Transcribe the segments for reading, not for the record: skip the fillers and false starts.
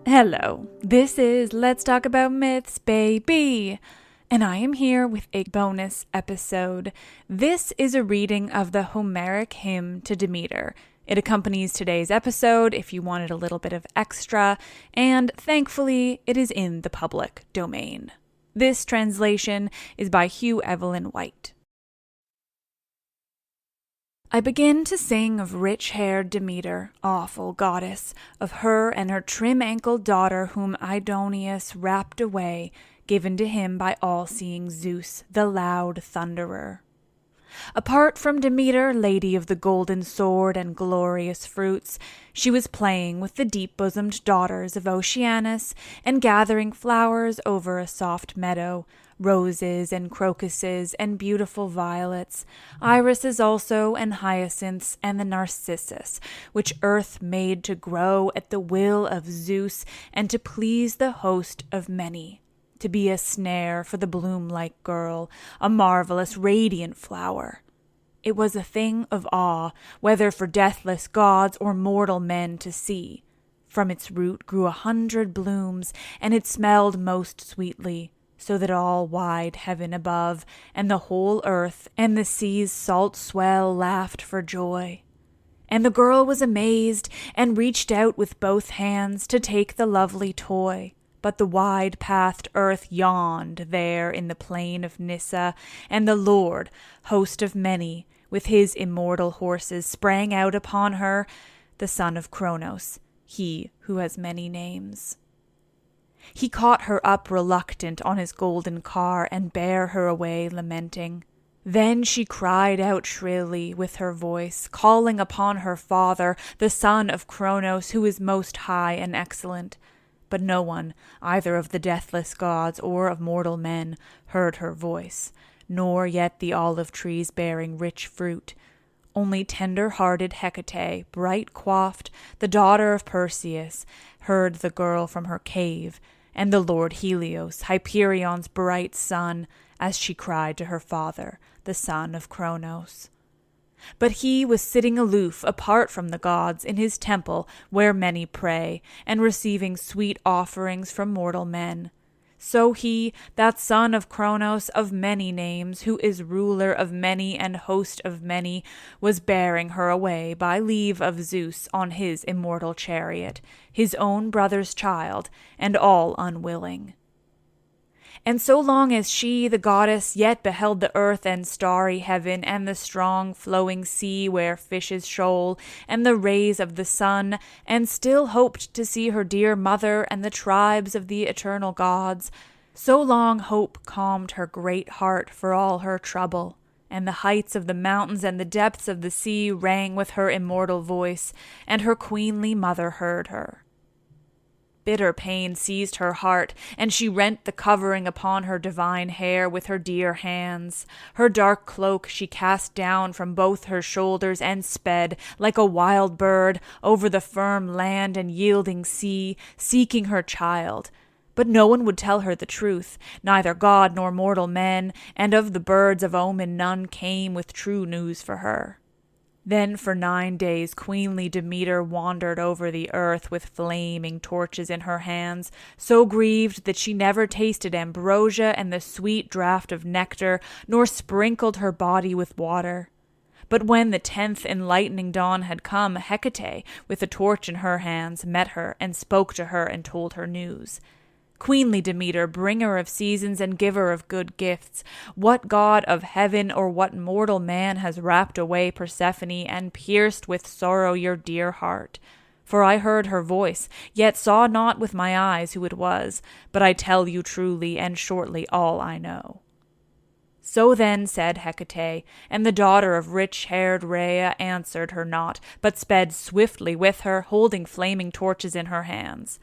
Hello, this is Let's Talk About Myths, baby! And I am here with a bonus episode. This is a reading of the Homeric Hymn to Demeter. It accompanies today's episode if you wanted a little bit of extra, and thankfully it is in the public domain. This translation is by Hugh Evelyn-White. I begin to sing of rich-haired Demeter, awful goddess, of her and her trim-ankled daughter whom Aidoneus rapt away, given to him by all-seeing Zeus, the loud thunderer. Apart from Demeter, lady of the golden sword and glorious fruits, she was playing with the deep-bosomed daughters of Oceanus and gathering flowers over a soft meadow, roses and crocuses and beautiful violets, irises also and hyacinths and the narcissus, which earth made to grow at the will of Zeus and to please the host of many, to be a snare for the bloom-like girl, a marvelous radiant flower. It was a thing of awe, whether for deathless gods or mortal men to see. From its root grew 100 blooms, and it smelled most sweetly, so that all wide heaven above, and the whole earth, and the sea's salt swell laughed for joy. And the girl was amazed, and reached out with both hands to take the lovely toy. But the wide-pathed earth yawned there in the plain of Nyssa, and the Lord, host of many, with his immortal horses, sprang out upon her, the son of Cronos, he who has many names. He caught her up reluctant on his golden car and bare her away lamenting. Then she cried out shrilly with her voice, calling upon her father, the son of Cronos, who is most high and excellent. But no one, either of the deathless gods or of mortal men, heard her voice, nor yet the olive trees bearing rich fruit. Only tender-hearted Hecate, bright-coiffed, the daughter of Perseus, heard the girl from her cave, and the lord Helios, Hyperion's bright son, as she cried to her father, the son of Cronos. But he was sitting aloof, apart from the gods, in his temple, where many pray, and receiving sweet offerings from mortal men. So he, that son of Cronos of many names, who is ruler of many and host of many, was bearing her away by leave of Zeus on his immortal chariot, his own brother's child, and all unwilling. And so long as she, the goddess, yet beheld the earth and starry heaven, and the strong flowing sea where fishes shoal, and the rays of the sun, and still hoped to see her dear mother and the tribes of the eternal gods, so long hope calmed her great heart for all her trouble, and the heights of the mountains and the depths of the sea rang with her immortal voice, and her queenly mother heard her. Bitter pain seized her heart, and she rent the covering upon her divine hair with her dear hands. Her dark cloak she cast down from both her shoulders and sped, like a wild bird, over the firm land and yielding sea, seeking her child. But no one would tell her the truth, neither god nor mortal men, and of the birds of omen none came with true news for her. Then for 9 days queenly Demeter wandered over the earth with flaming torches in her hands, so grieved that she never tasted ambrosia and the sweet draught of nectar, nor sprinkled her body with water. But when the 10th enlightening dawn had come, Hecate, with a torch in her hands, met her and spoke to her and told her news. Queenly Demeter, bringer of seasons and giver of good gifts, what god of heaven or what mortal man has rapt away Persephone and pierced with sorrow your dear heart? For I heard her voice, yet saw not with my eyes who it was, but I tell you truly and shortly all I know. So then said Hecate, and the daughter of rich-haired Rhea answered her not, but sped swiftly with her, holding flaming torches in her hands.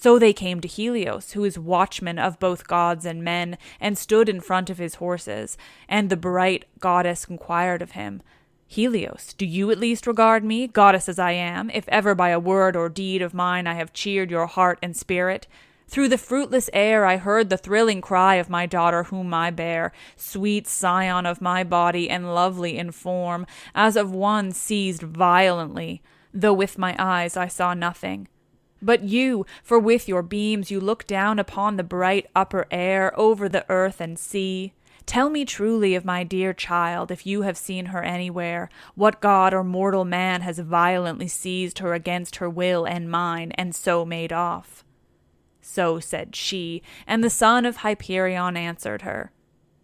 So they came to Helios, who is watchman of both gods and men, and stood in front of his horses. And the bright goddess inquired of him, Helios, do you at least regard me, goddess as I am, if ever by a word or deed of mine I have cheered your heart and spirit? Through the fruitless air I heard the thrilling cry of my daughter whom I bear, sweet scion of my body and lovely in form, as of one seized violently, though with my eyes I saw nothing. But you, for with your beams you look down upon the bright upper air, over the earth and sea. Tell me truly of my dear child, if you have seen her anywhere, what god or mortal man has violently seized her against her will and mine, and so made off. So said she, and the son of Hyperion answered her.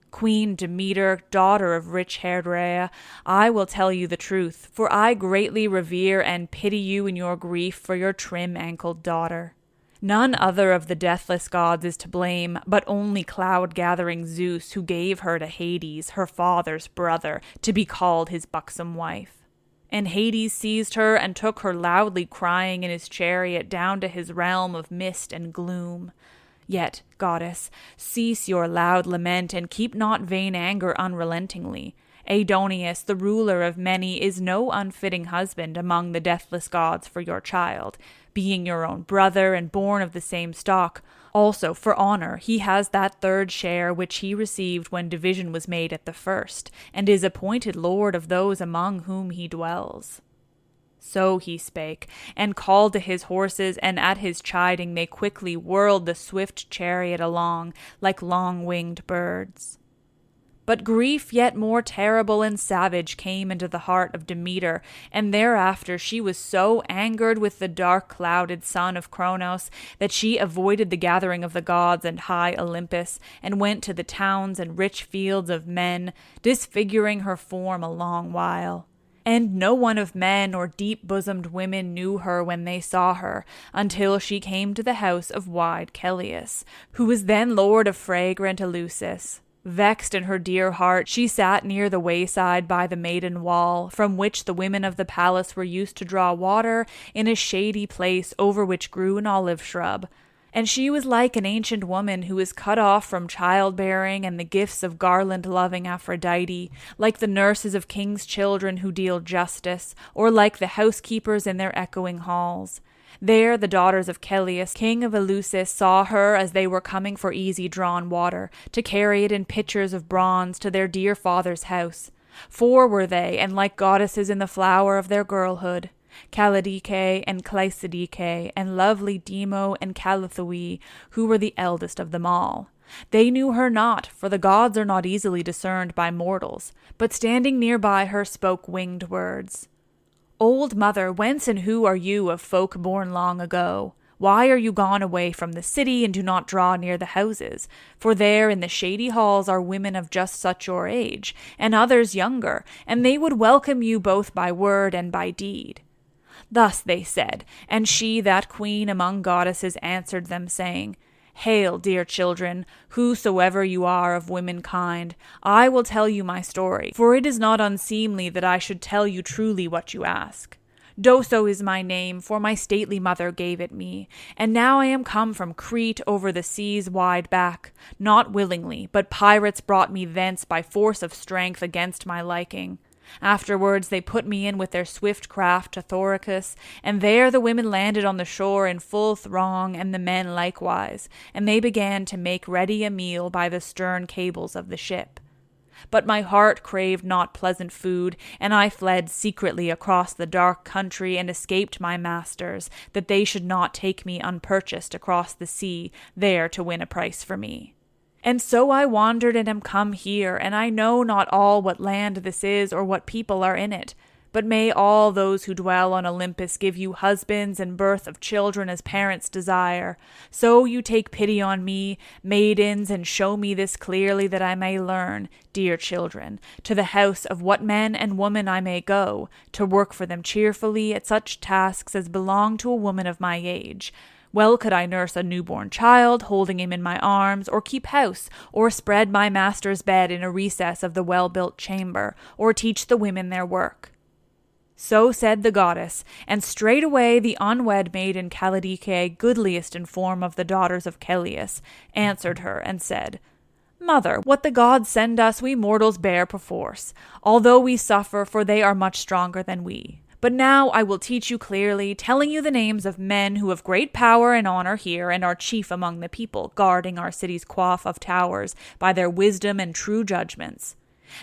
Queen Demeter, daughter of rich-haired Rhea, I will tell you the truth, for I greatly revere and pity you in your grief for your trim-ankled daughter. None other of the deathless gods is to blame, but only cloud-gathering Zeus, who gave her to Hades, her father's brother, to be called his buxom wife. And Hades seized her and took her loudly crying in his chariot down to his realm of mist and gloom. Yet, goddess, cease your loud lament and keep not vain anger unrelentingly. Aidoneus, the ruler of many, is no unfitting husband among the deathless gods for your child, being your own brother and born of the same stock. Also, for honor, he has that third share which he received when division was made at the first, and is appointed lord of those among whom he dwells. So he spake, and called to his horses, and at his chiding they quickly whirled the swift chariot along, like long-winged birds. But grief yet more terrible and savage came into the heart of Demeter, and thereafter she was so angered with the dark-clouded son of Cronos that she avoided the gathering of the gods and high Olympus, and went to the towns and rich fields of men, disfiguring her form a long while. And no one of men or deep-bosomed women knew her when they saw her, until she came to the house of wide Eleusis, who was then lord of fragrant Eleusis. Vexed in her dear heart, she sat near the wayside by the maiden wall, from which the women of the palace were used to draw water, in a shady place over which grew an olive shrub. And she was like an ancient woman who is cut off from childbearing and the gifts of garland-loving Aphrodite, like the nurses of kings' children who deal justice, or like the housekeepers in their echoing halls. There the daughters of Eleusis, king of Eleusis, saw her as they were coming for easy-drawn water, to carry it in pitchers of bronze to their dear father's house. Four were they, and like goddesses in the flower of their girlhood, Callidice and Cleisidice, and lovely Demo and Callithoe, who were the eldest of them all. They knew her not, for the gods are not easily discerned by mortals, but standing near by her spoke winged words. Old mother, whence and who are you of folk born long ago? Why are you gone away from the city and do not draw near the houses? For there in the shady halls are women of just such your age, and others younger, and they would welcome you both by word and by deed. Thus they said, and she, that queen among goddesses, answered them, saying, Hail, dear children, whosoever you are of womankind, I will tell you my story, for it is not unseemly that I should tell you truly what you ask. Doso is my name, for my stately mother gave it me, and now I am come from Crete over the sea's wide back, not willingly, but pirates brought me thence by force of strength against my liking. Afterwards they put me in with their swift craft to Thoricus, and there the women landed on the shore in full throng, and the men likewise, and they began to make ready a meal by the stern cables of the ship. But my heart craved not pleasant food, and I fled secretly across the dark country and escaped my masters, that they should not take me unpurchased across the sea, there to win a price for me. And so I wandered and am come here, and I know not all what land this is or what people are in it. But may all those who dwell on Olympus give you husbands and birth of children as parents desire. So you take pity on me, maidens, and show me this clearly that I may learn, dear children, to the house of what men and women I may go, to work for them cheerfully at such tasks as belong to a woman of my age. Well could I nurse a newborn child, holding him in my arms, or keep house, or spread my master's bed in a recess of the well-built chamber, or teach the women their work. So said the goddess, and straightway the unwed maiden Callidice, goodliest in form of the daughters of Eleusis, answered her and said, Mother, what the gods send us we mortals bear perforce, although we suffer, for they are much stronger than we. But now I will teach you clearly, telling you the names of men who have great power and honor here, and are chief among the people, guarding our city's coif of towers by their wisdom and true judgments.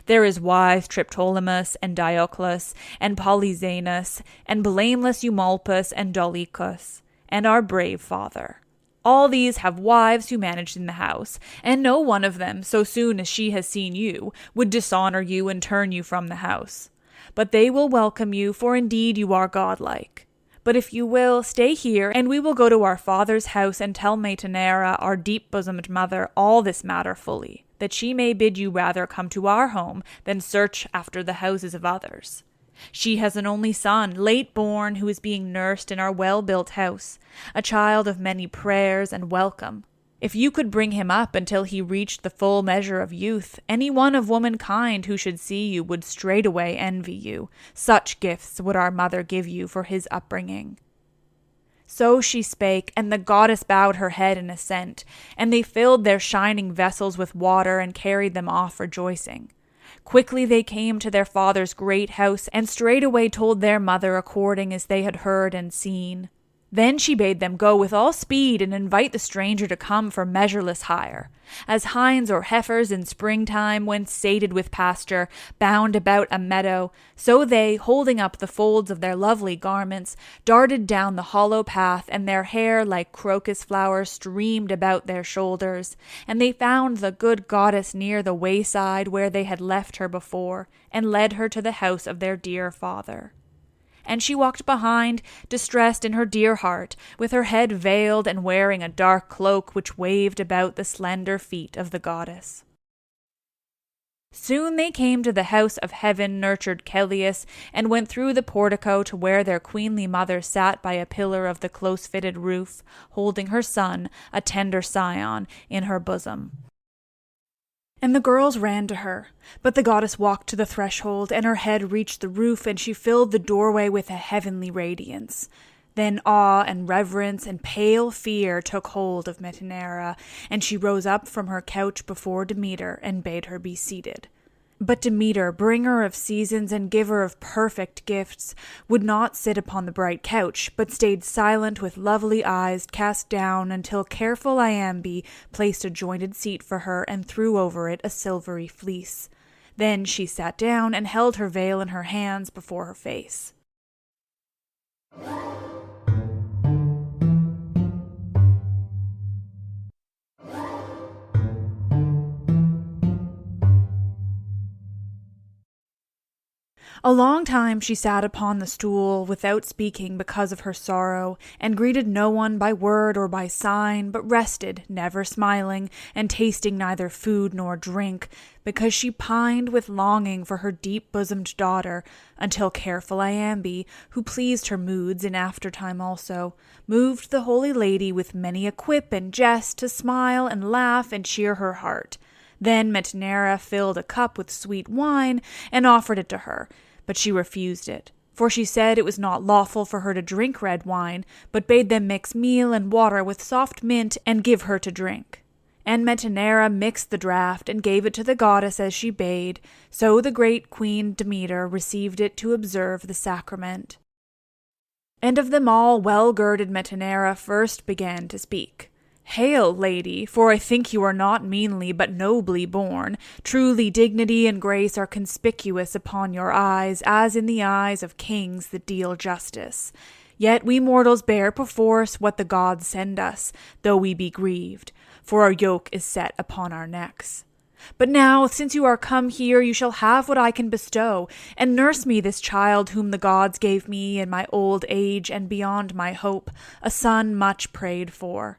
There is wise Triptolemus and Dioclus, and Polyxenus, and blameless Eumolpus and Dolichus, and our brave father. All these have wives who manage in the house, and no one of them, so soon as she has seen you, would dishonor you and turn you from the house. But they will welcome you, for indeed you are godlike. But if you will, stay here, and we will go to our father's house and tell Metaneira, our deep-bosomed mother, all this matter fully, that she may bid you rather come to our home than search after the houses of others. She has an only son, late born, who is being nursed in our well-built house, a child of many prayers and welcome. If you could bring him up until he reached the full measure of youth, any one of womankind who should see you would straightway envy you. Such gifts would our mother give you for his upbringing. So she spake, and the goddess bowed her head in assent, and they filled their shining vessels with water and carried them off rejoicing. Quickly they came to their father's great house, and straightway told their mother according as they had heard and seen. Then she bade them go with all speed and invite the stranger to come for measureless hire. As hinds or heifers in springtime, when sated with pasture, bound about a meadow, so they, holding up the folds of their lovely garments, darted down the hollow path, and their hair like crocus flowers streamed about their shoulders. And they found the good goddess near the wayside where they had left her before, and led her to the house of their dear father. And she walked behind, distressed in her dear heart, with her head veiled and wearing a dark cloak which waved about the slender feet of the goddess. Soon they came to the house of heaven-nurtured Eleusis, and went through the portico to where their queenly mother sat by a pillar of the close-fitted roof, holding her son, a tender scion, in her bosom. And the girls ran to her, but the goddess walked to the threshold, and her head reached the roof, and she filled the doorway with a heavenly radiance. Then awe and reverence and pale fear took hold of Metaneira, and she rose up from her couch before Demeter and bade her be seated. But Demeter, bringer of seasons and giver of perfect gifts, would not sit upon the bright couch, but stayed silent with lovely eyes cast down until careful Iambe placed a jointed seat for her and threw over it a silvery fleece. Then she sat down and held her veil in her hands before her face. A long time she sat upon the stool without speaking because of her sorrow, and greeted no one by word or by sign, but rested, never smiling, and tasting neither food nor drink, because she pined with longing for her deep-bosomed daughter, until careful Iambe, who pleased her moods in aftertime also, moved the holy lady with many a quip and jest to smile and laugh and cheer her heart. Then Metaneira filled a cup with sweet wine and offered it to her, but she refused it, for she said it was not lawful for her to drink red wine, but bade them mix meal and water with soft mint and give her to drink. And Metaneira mixed the draught and gave it to the goddess as she bade, so the great queen Demeter received it to observe the sacrament. And of them all well-girded Metaneira first began to speak. "Hail, lady, for I think you are not meanly but nobly born. Truly dignity and grace are conspicuous upon your eyes, as in the eyes of kings that deal justice. Yet we mortals bear perforce what the gods send us, though we be grieved, for our yoke is set upon our necks. But now, since you are come here, you shall have what I can bestow, and nurse me this child whom the gods gave me in my old age and beyond my hope, a son much prayed for.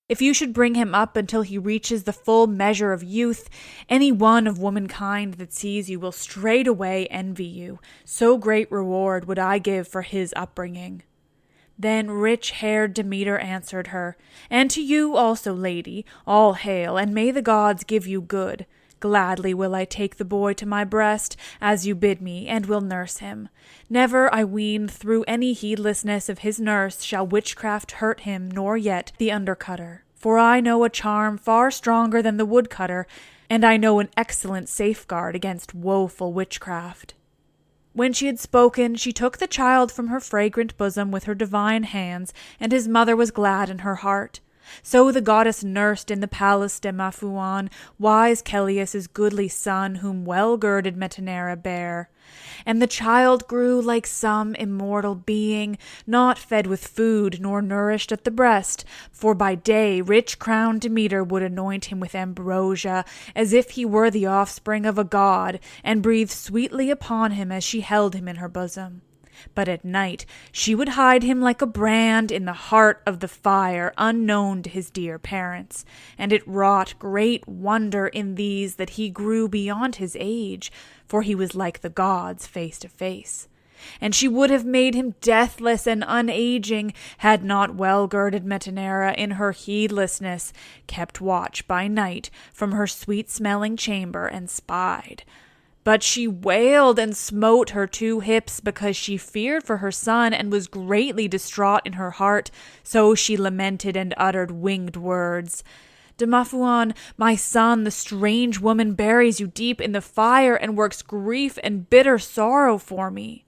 If you should bring him up until he reaches the full measure of youth, any one of womankind that sees you will straightway envy you. So great reward would I give for his upbringing." Then rich-haired Demeter answered her, "And to you also, lady, all hail, and may the gods give you good. Gladly will I take the boy to my breast, as you bid me, and will nurse him. Never, I ween, through any heedlessness of his nurse shall witchcraft hurt him, nor yet the undercutter. For I know a charm far stronger than the woodcutter, and I know an excellent safeguard against woeful witchcraft." When she had spoken, she took the child from her fragrant bosom with her divine hands, and his mother was glad in her heart. So the goddess nursed in the palace Demophoon, wise Eleusis' goodly son, whom well-girded Metaneira bare. And the child grew like some immortal being, not fed with food nor nourished at the breast, for by day rich-crowned Demeter would anoint him with ambrosia, as if he were the offspring of a god, and breathe sweetly upon him as she held him in her bosom. But at night she would hide him like a brand in the heart of the fire, unknown to his dear parents. And it wrought great wonder in these that he grew beyond his age, for he was like the gods face to face. And she would have made him deathless and unaging, had not well-girded Metaneira in her heedlessness kept watch by night from her sweet-smelling chamber and spied. But she wailed and smote her 2 hips because she feared for her son and was greatly distraught in her heart. So she lamented and uttered winged words. Demophoon, my son, the strange woman buries you deep in the fire and works grief and bitter sorrow for me.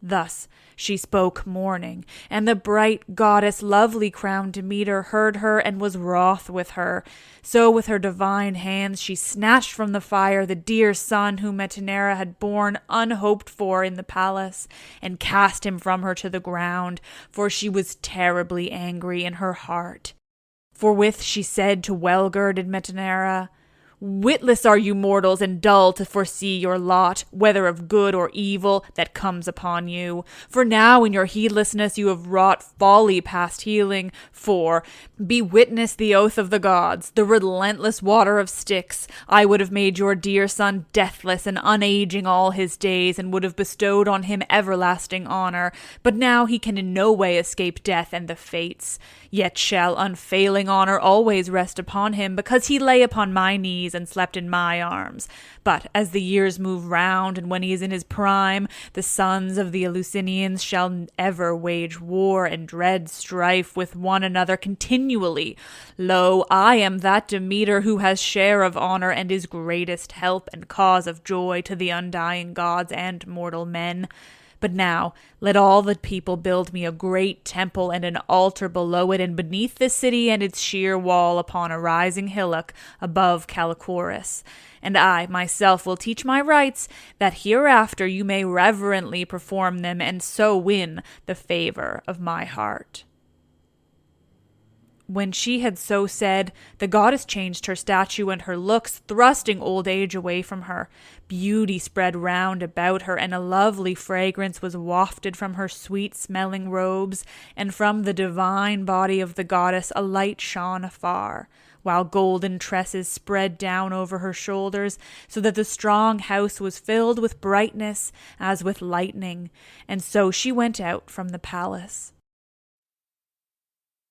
Thus she spoke mourning, and the bright goddess lovely-crowned Demeter heard her and was wroth with her. So with her divine hands she snatched from the fire the dear son whom Metaneira had borne unhoped for in the palace, and cast him from her to the ground, for she was terribly angry in her heart. Forthwith she said to well-girded Metaneira, Witless are you mortals, and dull to foresee your lot, whether of good or evil, that comes upon you. For now in your heedlessness you have wrought folly past healing. For, be witness the oath of the gods, the relentless water of Styx, I would have made your dear son deathless and unaging all his days, and would have bestowed on him everlasting honor. But now he can in no way escape death and the fates. Yet shall unfailing honor always rest upon him, because he lay upon my knees and slept in my arms. But as the years move round, and when he is in his prime, the sons of the Eleusinians shall ever wage war and dread strife with one another continually. Lo, I am that Demeter who has share of honor and is greatest help and cause of joy to the undying gods and mortal men. But now let all the people build me a great temple and an altar below it, and beneath the city and its sheer wall upon a rising hillock above Callichorus. And I myself will teach my rites, that hereafter you may reverently perform them, and so win the favor of my heart. When she had so said, the goddess changed her statue and her looks, thrusting old age away from her. Beauty spread round about her, and a lovely fragrance was wafted from her sweet-smelling robes, and from the divine body of the goddess a light shone afar, while golden tresses spread down over her shoulders, so that the strong house was filled with brightness as with lightning. And so she went out from the palace.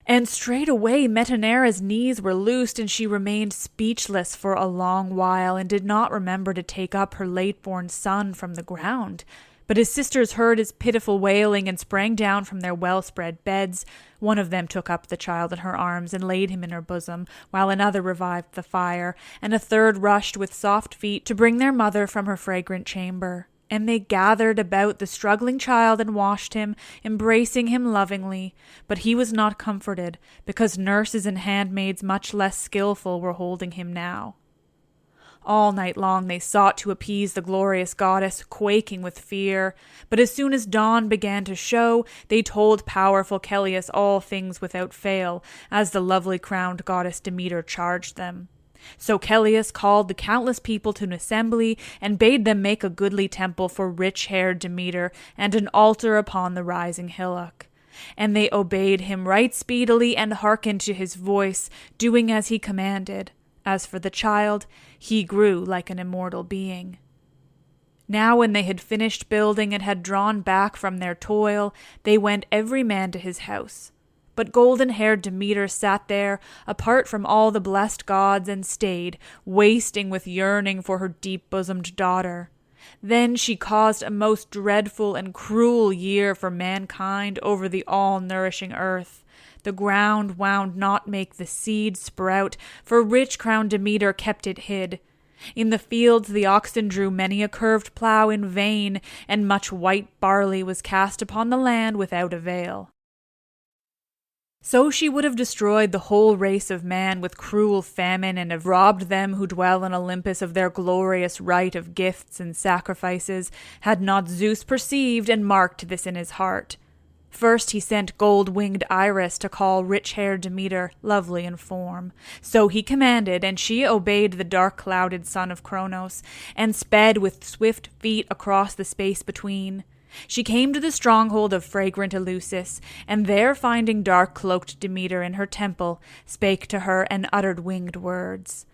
And straightway Metaneira's knees were loosed, and she remained speechless for a long while, and did not remember to take up her late-born son from the ground. But his sisters heard his pitiful wailing, and sprang down from their well-spread beds. One of them took up the child in her arms, and laid him in her bosom, while another revived the fire, and a third rushed with soft feet to bring their mother from her fragrant chamber. And they gathered about the struggling child and washed him, embracing him lovingly. But he was not comforted, because nurses and handmaids much less skillful were holding him now. All night long they sought to appease the glorious goddess, quaking with fear. But as soon as dawn began to show, they told powerful Celeus all things without fail, as the lovely crowned goddess Demeter charged them. So Celeus called the countless people to an assembly, and bade them make a goodly temple for rich-haired Demeter, and an altar upon the rising hillock. And they obeyed him right speedily, and hearkened to his voice, doing as he commanded. As for the child, he grew like an immortal being. Now when they had finished building and had drawn back from their toil, they went every man to his house. But golden-haired Demeter sat there, apart from all the blessed gods, and stayed, wasting with yearning for her deep-bosomed daughter. Then she caused a most dreadful and cruel year for mankind over the all-nourishing earth. The ground wound not make the seed sprout, for rich-crowned Demeter kept it hid. In the fields the oxen drew many a curved plough in vain, and much white barley was cast upon the land without avail. So she would have destroyed the whole race of man with cruel famine, and have robbed them who dwell in Olympus of their glorious right of gifts and sacrifices, had not Zeus perceived and marked this in his heart. First he sent gold-winged Iris to call rich-haired Demeter lovely in form. So he commanded, and she obeyed the dark-clouded son of Cronos, and sped with swift feet across the space between. She came to the stronghold of fragrant Eleusis, and there finding dark-cloaked Demeter in her temple, spake to her and uttered winged words.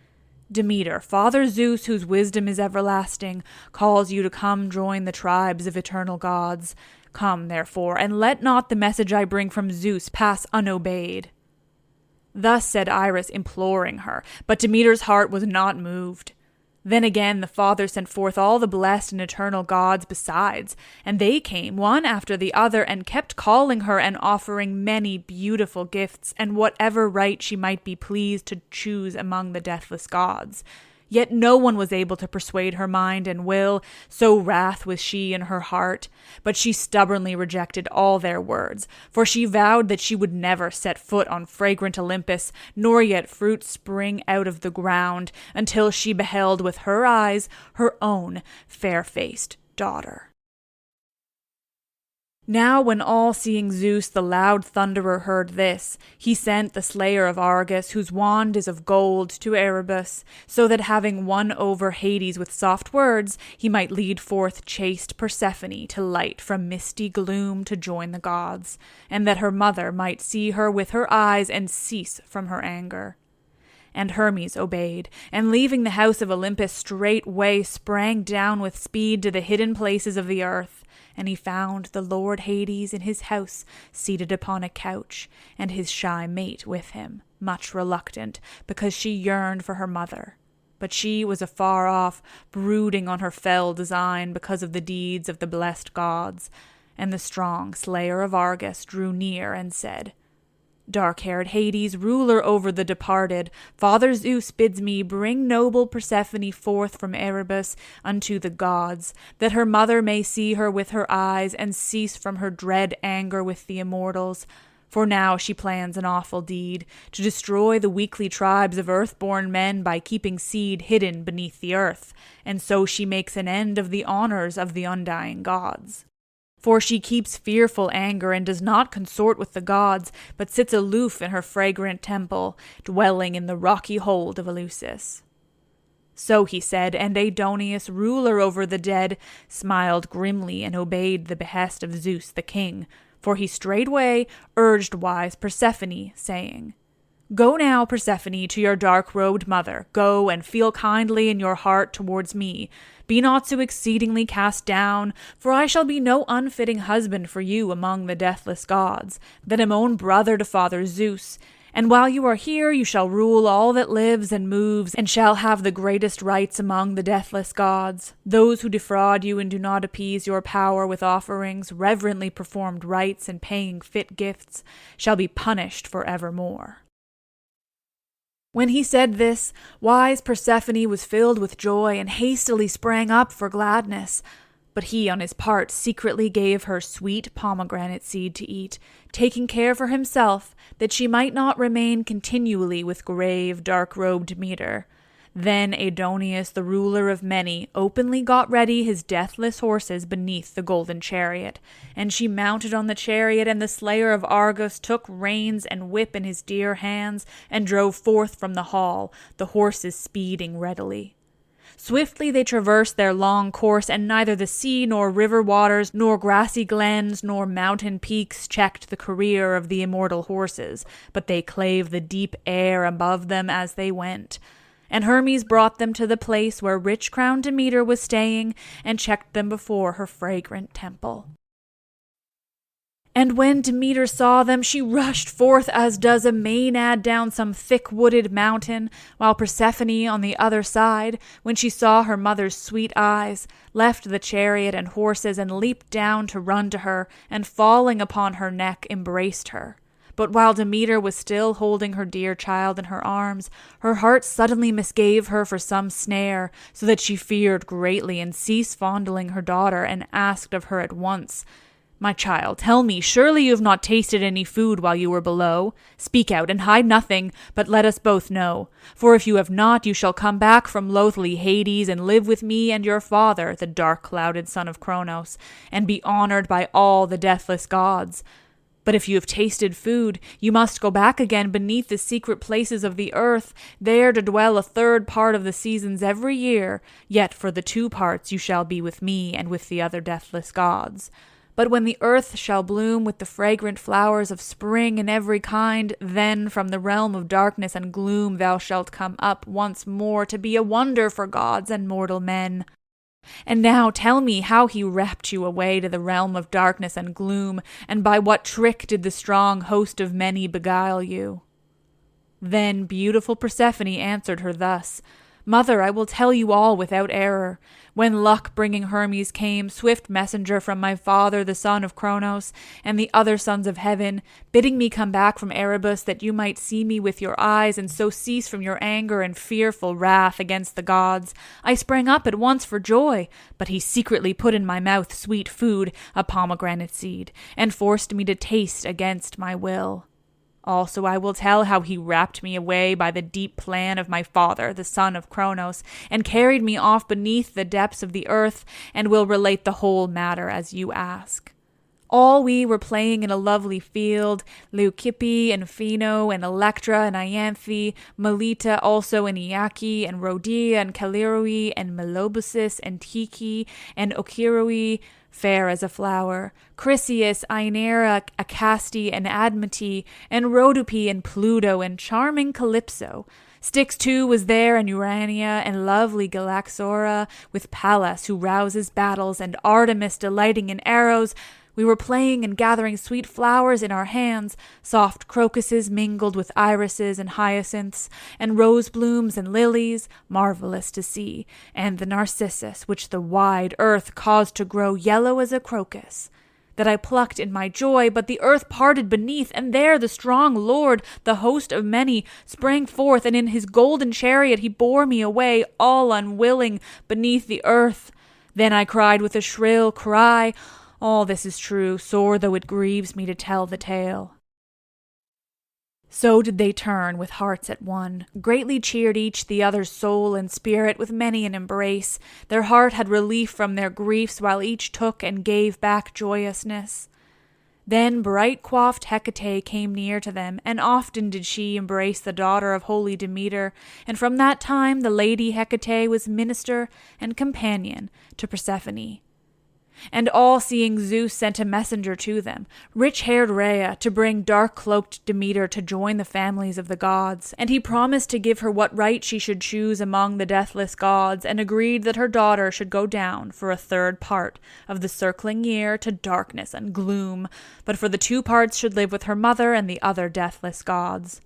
Demeter, Father Zeus, whose wisdom is everlasting, calls you to come join the tribes of eternal gods. Come, therefore, and let not the message I bring from Zeus pass unobeyed. Thus said Iris, imploring her, but Demeter's heart was not moved. Then again the Father sent forth all the blessed and eternal gods besides, and they came one after the other, and kept calling her and offering many beautiful gifts, and whatever right she might be pleased to choose among the deathless gods. Yet no one was able to persuade her mind and will, so wrath was she in her heart. But she stubbornly rejected all their words, for she vowed that she would never set foot on fragrant Olympus, nor yet fruit spring out of the ground, until she beheld with her eyes her own fair-faced daughter. Now when all-seeing Zeus the loud thunderer heard this, he sent the slayer of Argus, whose wand is of gold, to Erebus, so that having won over Hades with soft words, he might lead forth chaste Persephone to light from misty gloom to join the gods, and that her mother might see her with her eyes and cease from her anger. And Hermes obeyed, and leaving the house of Olympus straightway sprang down with speed to the hidden places of the earth. And he found the Lord Hades in his house, seated upon a couch, and his shy mate with him, much reluctant, because she yearned for her mother. But she was afar off, brooding on her fell design because of the deeds of the blessed gods. And the strong slayer of Argus drew near and said, Dark-haired Hades, ruler over the departed, Father Zeus bids me bring noble Persephone forth from Erebus unto the gods, that her mother may see her with her eyes, and cease from her dread anger with the immortals. For now she plans an awful deed, to destroy the weakly tribes of earth-born men by keeping seed hidden beneath the earth, and so she makes an end of the honors of the undying gods. For she keeps fearful anger, and does not consort with the gods, but sits aloof in her fragrant temple, dwelling in the rocky hold of Eleusis. So he said, and Aidoneus, ruler over the dead, smiled grimly and obeyed the behest of Zeus the king, for he straightway urged wise Persephone, saying, Go now, Persephone, to your dark-robed mother. Go and feel kindly in your heart towards me. Be not so exceedingly cast down, for I shall be no unfitting husband for you among the deathless gods, that am own brother to Father Zeus. And while you are here, you shall rule all that lives and moves, and shall have the greatest rights among the deathless gods. Those who defraud you and do not appease your power with offerings, reverently performed rites, and paying fit gifts, shall be punished for evermore. When he said this, wise Persephone was filled with joy and hastily sprang up for gladness. But he, on his part, secretly gave her sweet pomegranate seed to eat, taking care for himself that she might not remain continually with grave, dark-robed Demeter. Then Aidoneus, the ruler of many, openly got ready his deathless horses beneath the golden chariot. And she mounted on the chariot, and the slayer of Argus took reins and whip in his dear hands, and drove forth from the hall, the horses speeding readily. Swiftly they traversed their long course, and neither the sea nor river waters, nor grassy glens, nor mountain peaks checked the career of the immortal horses, but they clave the deep air above them as they went. And Hermes brought them to the place where rich-crowned Demeter was staying, and checked them before her fragrant temple. And when Demeter saw them, she rushed forth as does a Maenad down some thick-wooded mountain, while Persephone on the other side, when she saw her mother's sweet eyes, left the chariot and horses and leaped down to run to her, and falling upon her neck embraced her. But while Demeter was still holding her dear child in her arms, her heart suddenly misgave her for some snare, so that she feared greatly and ceased fondling her daughter and asked of her at once, "My child, tell me, surely you have not tasted any food while you were below? Speak out and hide nothing, but let us both know. For if you have not, you shall come back from loathly Hades and live with me and your father, the dark-clouded son of Cronos, and be honored by all the deathless gods. But if you have tasted food, you must go back again beneath the secret places of the earth, there to dwell a third part of the seasons every year, yet for the 2 parts you shall be with me and with the other deathless gods. But when the earth shall bloom with the fragrant flowers of spring in every kind, then from the realm of darkness and gloom thou shalt come up once more to be a wonder for gods and mortal men. And now tell me how he rapt you away to the realm of darkness and gloom, and by what trick did the strong host of many beguile you?" Then beautiful Persephone answered her thus, "Mother, I will tell you all without error. When luck-bringing Hermes came, swift messenger from my father, the son of Cronos, and the other sons of heaven, bidding me come back from Erebus, that you might see me with your eyes, and so cease from your anger and fearful wrath against the gods, I sprang up at once for joy, but he secretly put in my mouth sweet food, a pomegranate seed, and forced me to taste against my will. Also I will tell how he rapt me away by the deep plan of my father, the son of Cronos, and carried me off beneath the depths of the earth, and will relate the whole matter as you ask. All we were playing in a lovely field, Leucippe and Phino and Electra and Ianthe, Melita also and Iake and Rhodia and Callirrhoe and Melobusis and Tyche and Ocyroe, fair as a flower, Chryseis, Aenera, Acaste, and Admete, and Rhodope, and Pluto, and charming Calypso. Styx too was there, and Urania, and lovely Galaxora, with Pallas, who rouses battles, and Artemis delighting in arrows. We were playing and gathering sweet flowers in our hands, soft crocuses mingled with irises and hyacinths, and rose blooms and lilies, marvelous to see, and the narcissus, which the wide earth caused to grow yellow as a crocus, that I plucked in my joy, but the earth parted beneath, and there the strong Lord, the host of many, sprang forth, and in his golden chariot he bore me away, all unwilling, beneath the earth. Then I cried with a shrill cry, "All this is true, sore though it grieves me to tell the tale." So did they turn with hearts at one, greatly cheered each the other's soul and spirit with many an embrace. Their heart had relief from their griefs, while each took and gave back joyousness. Then bright-coiffed Hecate came near to them, and often did she embrace the daughter of holy Demeter, and from that time the lady Hecate was minister and companion to Persephone. And all-seeing Zeus sent a messenger to them, rich-haired Rhea, to bring dark-cloaked Demeter to join the families of the gods. And he promised to give her what right she should choose among the deathless gods, and agreed that her daughter should go down for a third part of the circling year to darkness and gloom, but for the 2 parts should live with her mother and the other deathless gods.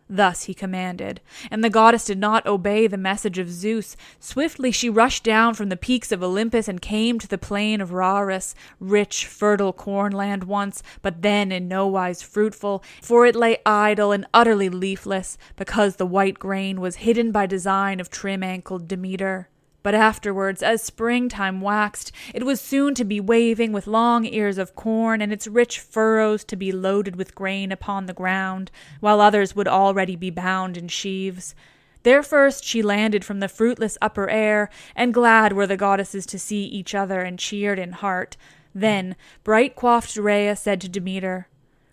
Thus he commanded, and the goddess did not obey the message of Zeus. Swiftly she rushed down from the peaks of Olympus and came to the plain of Rarus, rich, fertile cornland once, but then in no wise fruitful, for it lay idle and utterly leafless, because the white grain was hidden by design of trim-ankled Demeter. But afterwards, as springtime waxed, it was soon to be waving with long ears of corn, and its rich furrows to be loaded with grain upon the ground, while others would already be bound in sheaves. There first she landed from the fruitless upper air, and glad were the goddesses to see each other, and cheered in heart. Then bright-coiffed Rhea said to Demeter,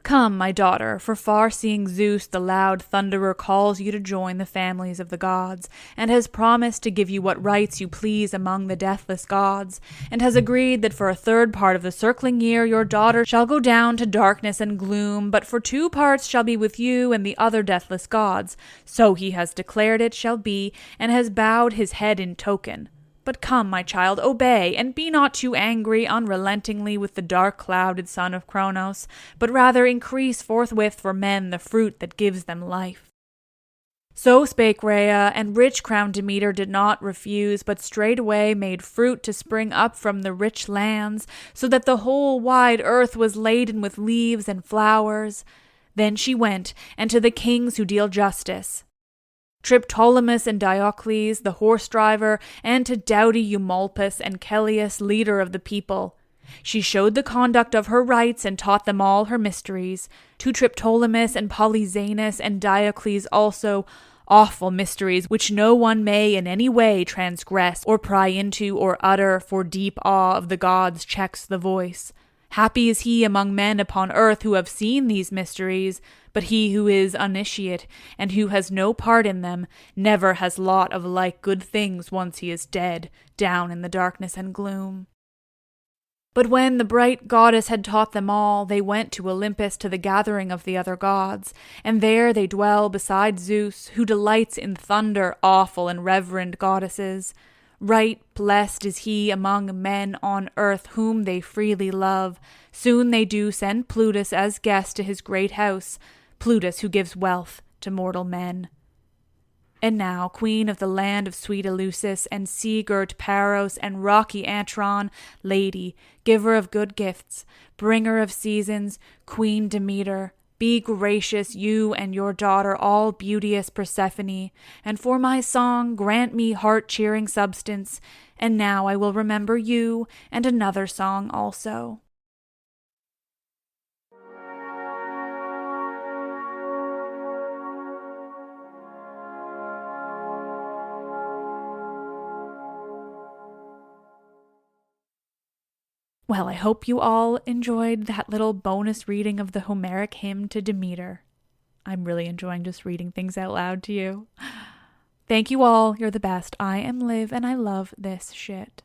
"Come, my daughter, for far-seeing Zeus, the loud thunderer, calls you to join the families of the gods, and has promised to give you what rights you please among the deathless gods, and has agreed that for a third part of the circling year your daughter shall go down to darkness and gloom, but for 2 parts shall be with you and the other deathless gods. So he has declared it shall be, and has bowed his head in token. But come, my child, obey, and be not too angry unrelentingly with the dark-clouded son of Cronos, but rather increase forthwith for men the fruit that gives them life." So spake Rhea, and rich-crowned Demeter did not refuse, but straightway made fruit to spring up from the rich lands, so that the whole wide earth was laden with leaves and flowers. Then she went, and to the kings who deal justice, Triptolemus and Diocles, the horse-driver, and to doughty Eumolpus and Celeus, leader of the people. She showed the conduct of her rites and taught them all her mysteries. To Triptolemus and Polyxenus and Diocles also, awful mysteries which no one may in any way transgress or pry into or utter, for deep awe of the gods checks the voice. Happy is he among men upon earth who have seen these mysteries, but he who is uninitiate, and who has no part in them, never has lot of like good things once he is dead, down in the darkness and gloom. But when the bright goddess had taught them all, they went to Olympus to the gathering of the other gods, and there they dwell beside Zeus, who delights in thunder, awful and reverend goddesses. Right blessed is he among men on earth whom they freely love. Soon they do send Plutus as guest to his great house, Plutus who gives wealth to mortal men. And now, queen of the land of sweet Eleusis, and sea-girt Paros, and rocky Antron, lady, giver of good gifts, bringer of seasons, Queen Demeter, be gracious, you and your daughter, all beauteous Persephone, and for my song grant me heart-cheering substance, and now I will remember you, and another song also. Well, I hope you all enjoyed that little bonus reading of the Homeric Hymn to Demeter. I'm really enjoying just reading things out loud to you. Thank you all. You're the best. I am Liv, and I love this shit.